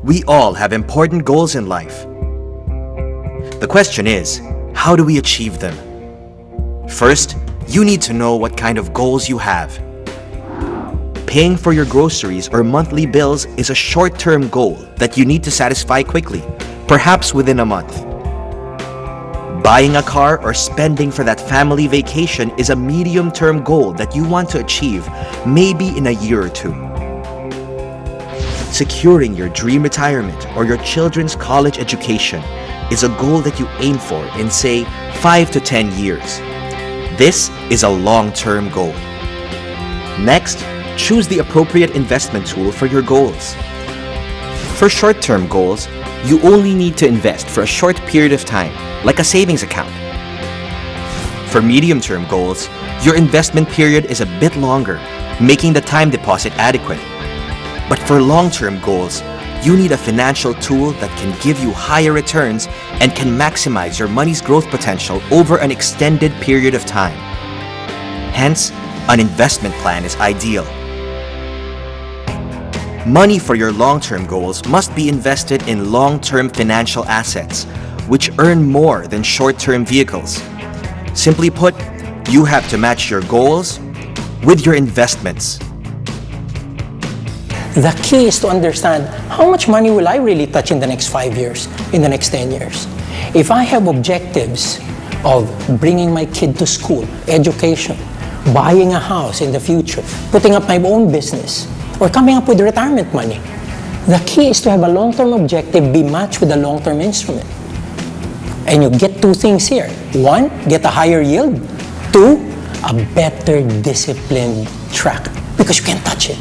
We all have important goals in life. The question is, how do we achieve them? First, you need to know what kind of goals you have. Paying for your groceries or monthly bills is a short-term goal that you need to satisfy quickly, perhaps within a month. Buying a car or spending for that family vacation is a medium-term goal that you want to achieve, maybe in a year or two. Securing your dream retirement or your children's college education is a goal that you aim for in, say, 5 to 10 years. This is a long-term goal. Next, choose the appropriate investment tool for your goals. For short-term goals, you only need to invest for a short period of time, like a savings account. For medium-term goals, your investment period is a bit longer, making the time deposit adequate. But for long-term goals, you need a financial tool that can give you higher returns and can maximize your money's growth potential over an extended period of time. Hence, an investment plan is ideal. Money for your long-term goals must be invested in long-term financial assets, which earn more than short-term vehicles. Simply put, you have to match your goals with your investments. The key is to understand how much money will I really touch in the next 5 years, in the next 10 years. If I have objectives of bringing my kid to school, education, buying a house in the future, putting up my own business, or coming up with retirement money, the key is to have a long-term objective be matched with a long-term instrument. And you get two things here. One, get a higher yield. Two, a better disciplined track, because you can't touch it.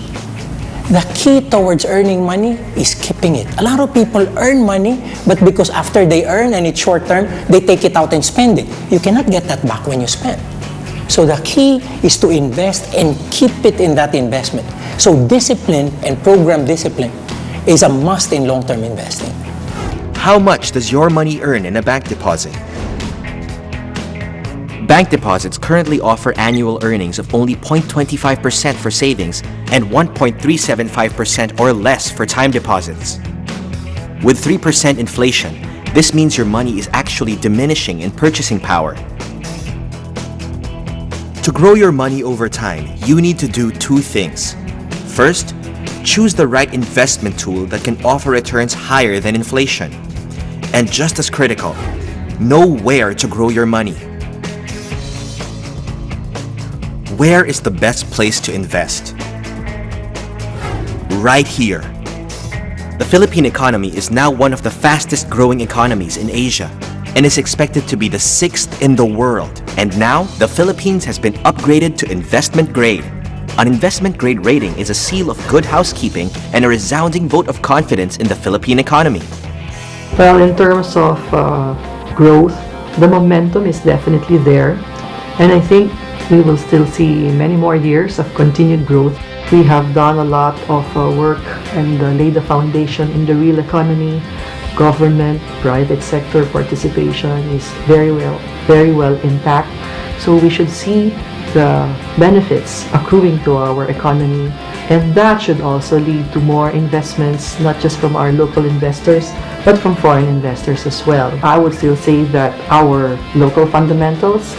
The key towards earning money is keeping it. A lot of people earn money, but because after they earn and it's short term, they take it out and spend it. You cannot get that back when you spend. So the key is to invest and keep it in that investment. So discipline and program discipline is a must in long-term investing. How much does your money earn in a bank deposit? Bank deposits currently offer annual earnings of only 0.25% for savings and 1.375% or less for time deposits. With 3% inflation, this means your money is actually diminishing in purchasing power. To grow your money over time, you need to do two things. First, choose the right investment tool that can offer returns higher than inflation. And just as critical, know where to grow your money. Where is the best place to invest? Right here. The Philippine economy is now one of the fastest growing economies in Asia and is expected to be the 6th in the world. And now, the Philippines has been upgraded to investment grade. An investment grade rating is a seal of good housekeeping and a resounding vote of confidence in the Philippine economy. Well, in terms of growth, the momentum is definitely there. And I think we will still see many more years of continued growth. We have done a lot of work and laid the foundation in the real economy. Government, private sector participation is very well intact. So we should see the benefits accruing to our economy, and that should also lead to more investments, not just from our local investors, but from foreign investors as well. I would still say that our local fundamentals,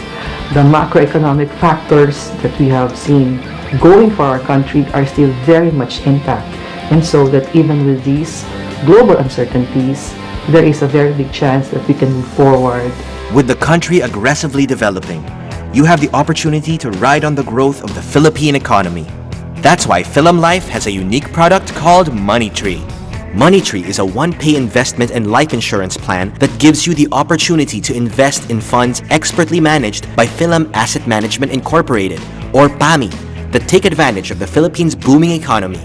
the macroeconomic factors that we have seen going for our country are still very much intact. And so that even with these global uncertainties, there is a very big chance that we can move forward. With the country aggressively developing, you have the opportunity to ride on the growth of the Philippine economy. That's why Philam Life has a unique product called Money Tree. Money Tree is a one-pay investment and life insurance plan that gives you the opportunity to invest in funds expertly managed by Philam Asset Management Incorporated, or PAMI, that take advantage of the Philippines' booming economy.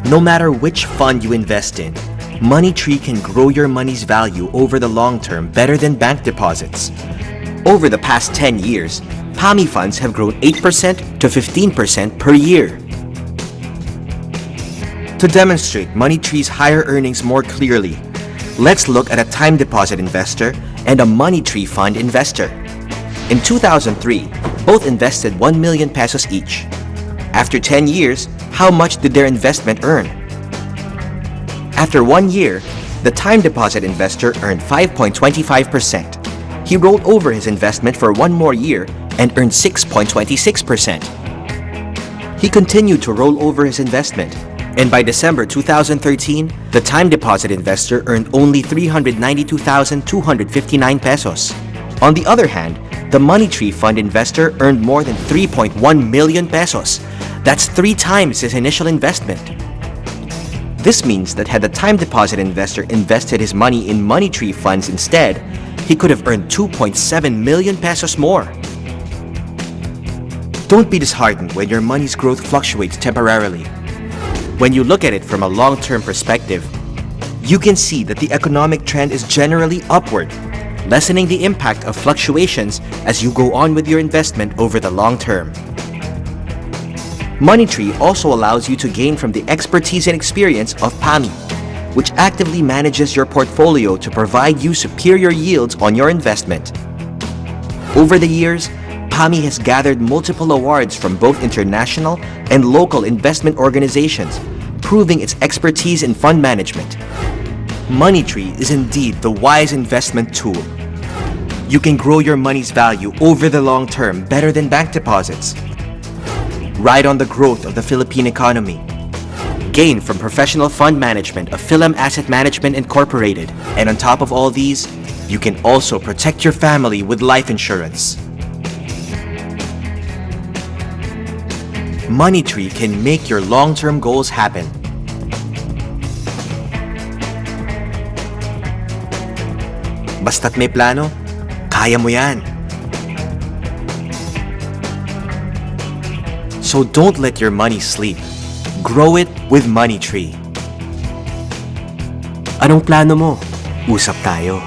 No matter which fund you invest in, Money Tree can grow your money's value over the long term better than bank deposits. Over the past 10 years, PAMI funds have grown 8% to 15% per year. To demonstrate Money Tree's higher earnings more clearly, let's look at a time deposit investor and a Money Tree fund investor. In 2003, both invested 1 million pesos each. After 10 years, how much did their investment earn? After 1 year, the time deposit investor earned 5.25%. He rolled over his investment for 1 more year and earned 6.26%. He continued to roll over his investment, and by December 2013, the time deposit investor earned only 392,259 pesos. On the other hand, the money tree fund investor earned more than 3.1 million pesos. That's 3 times his initial investment. This means that had the time deposit investor invested his money in money tree funds instead, he could have earned 2.7 million pesos more. Don't be disheartened when your money's growth fluctuates temporarily. When you look at it from a long-term perspective, you can see that the economic trend is generally upward, lessening the impact of fluctuations as you go on with your investment over the long term. Money Tree also allows you to gain from the expertise and experience of PAMI, which actively manages your portfolio to provide you superior yields on your investment. Over the years, PAMI has gathered multiple awards from both international and local investment organizations, proving its expertise in fund management. Money Tree is indeed the wise investment tool. You can grow your money's value over the long term better than bank deposits. Ride on the growth of the Philippine economy. Gain from professional fund management of Philam Asset Management Incorporated. And on top of all these, you can also protect your family with life insurance. Money Tree can make your long-term goals happen. Basta't may plano, kaya mo yan. So don't let your money sleep. Grow it with Money Tree. Anong plano mo? Usap tayo.